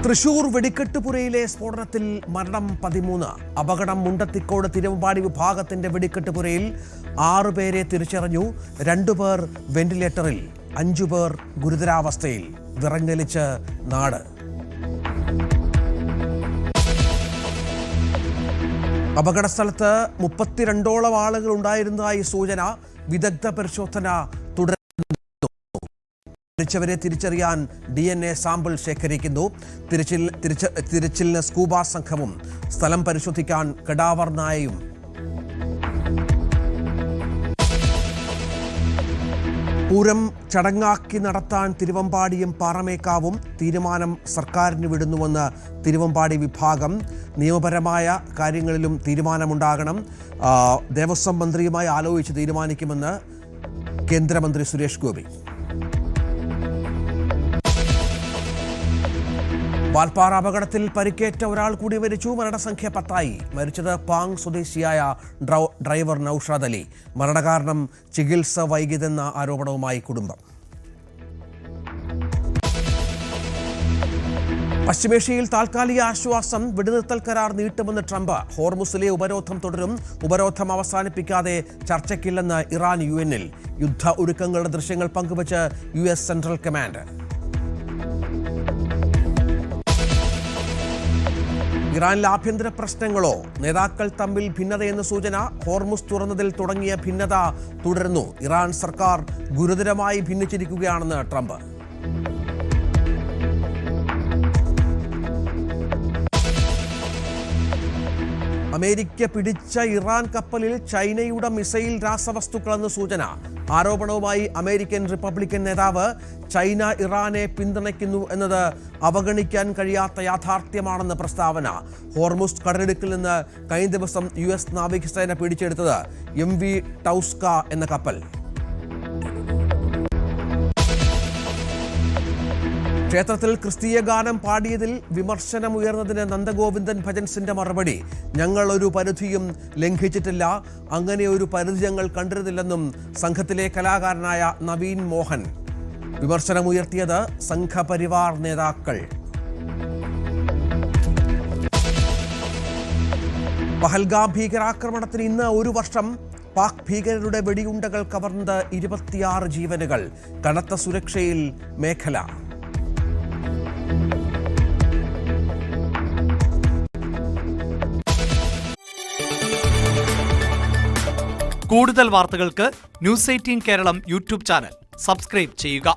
തൃശൂർ വെടിക്കെട്ടുപുരയിലെ സ്ഫോടനത്തിൽ മരണം 13. അപകടം മുണ്ടത്തിക്കോട് തിരുവമ്പാടി വിഭാഗത്തിന്റെ വെടിക്കെട്ടുപുരയിൽ 6 പേരെ തിരിച്ചറിഞ്ഞു. 2 പേർ വെന്റിലേറ്ററിൽ, 5 പേർ ഗുരുതരാവസ്ഥയിൽ. വിറങ്ങലിച്ച് നാട്. അപകടസ്ഥലത്ത് 32ഓളം ആളുകൾ ഉണ്ടായിരുന്നതായി സൂചന. വിദഗ്ധ പരിശോധന തുടരുന്നു. മരിച്ചവരെ തിരിച്ചറിയാൻ DNA സാമ്പിൾ ശേഖരിക്കുന്നു. തിരച്ചിലിന് സ്കൂബ സംഘവും സ്ഥലം പരിശോധിക്കാൻ കടാവർ നായയും. പൂരം ചടങ്ങാക്കി നടത്താൻ തിരുവമ്പാടിയും പാറമേക്കാവും തീരുമാനം സർക്കാരിന് വിടുന്നുവെന്ന് തിരുവമ്പാടി വിഭാഗം. നിയമപരമായ കാര്യങ്ങളിലും തീരുമാനമുണ്ടാകണം. ദേവസ്വം മന്ത്രിയുമായി ആലോചിച്ച് തീരുമാനിക്കുമെന്ന് കേന്ദ്രമന്ത്രി സുരേഷ് ഗോപി. വാൽപ്പാറ അപകടത്തിൽ പരിക്കേറ്റ ഒരാൾ കൂടി മരിച്ചു. മരണസംഖ്യ 10ആയി. മരിച്ചത് പാങ് സ്വദേശിയായ ഡ്രൈവർ നൌഷാദ് അലി. മരണകാരണം ചികിത്സ വൈകിയതെന്ന ആരോപണവുമായി കുടുംബം. പശ്ചിമേഷ്യയിൽ താൽക്കാലിക ആശ്വാസം. വെടിനിർത്തൽ കരാർ നീട്ടുമെന്ന് ട്രംപ്. ഹോർമുസിലെ ഉപരോധം തുടരും. ഉപരോധം അവസാനിപ്പിക്കാതെ ചർച്ചയ്ക്കില്ലെന്ന് ഇറാൻ UN-ൽ. യുദ്ധ ഒരുക്കങ്ങളുടെ ദൃശ്യങ്ങൾ പങ്കുവച്ച് US സെൻട്രൽ കമാൻഡ്. ഇറാനിലെ ആഭ്യന്തര പ്രശ്നങ്ങളോ നേതാക്കൾ തമ്മിൽ ഭിന്നതയെന്ന സൂചന. ഹോർമുസ് തുറന്നതിൽ തുടങ്ങിയ ഭിന്നത തുടരുന്നു. ഇറാൻ സർക്കാർ ഗുരുതരമായി ഭിന്നിച്ചിരിക്കുകയാണെന്ന് ട്രംപ്. അമേരിക്ക പിടിച്ച ഇറാൻ കപ്പലിൽ ചൈനയുടെ മിസൈൽ രാസവസ്തുക്കളെന്ന് സൂചന. ആരോപണവുമായി അമേരിക്കൻ റിപ്പബ്ലിക്കൻ നേതാവ്. ചൈന ഇറാനെ പിന്തുണയ്ക്കുന്നു എന്നത് അവഗണിക്കാൻ കഴിയാത്ത യാഥാർത്ഥ്യമാണെന്ന് പ്രസ്താവന. ഹോർമുസ് കടലിടുക്കിൽ നിന്ന് കഴിഞ്ഞ ദിവസം US നാവികസേന പിടിച്ചെടുത്തത് MV ടൗസ്ക എന്ന കപ്പൽ. ക്ഷേത്രത്തിൽ ക്രിസ്തീയ ഗാനം പാടിയതിൽ വിമർശനമുയർന്നതിന് നന്ദഗോവിന്ദൻ ഭജൻസിന്റെ മറുപടി. ഞങ്ങൾ ഒരു പരിധിയും ലംഘിച്ചിട്ടില്ല. അങ്ങനെ ഒരു പരിധി ഞങ്ങൾ കണ്ടിരുന്നില്ലെന്നും സംഘത്തിലെ കലാകാരനായ നവീൻ മോഹൻ. വിമർശനമുയർത്തിയത് സംഘപരിവാർ നേതാക്കൾ. പഹൽഗാം ഭീകരാക്രമണത്തിന് ഇന്ന് 1 വർഷം. പാക് ഭീകരരുടെ വെടിയുണ്ടകൾ കവർന്നത് 26 ജീവനുകൾ. കനത്ത സുരക്ഷയിൽ മേഖല. കൂടുതൽ വാർത്തകൾക്ക് News 18 Keralam YouTube channel subscribe ചെയ്യുക.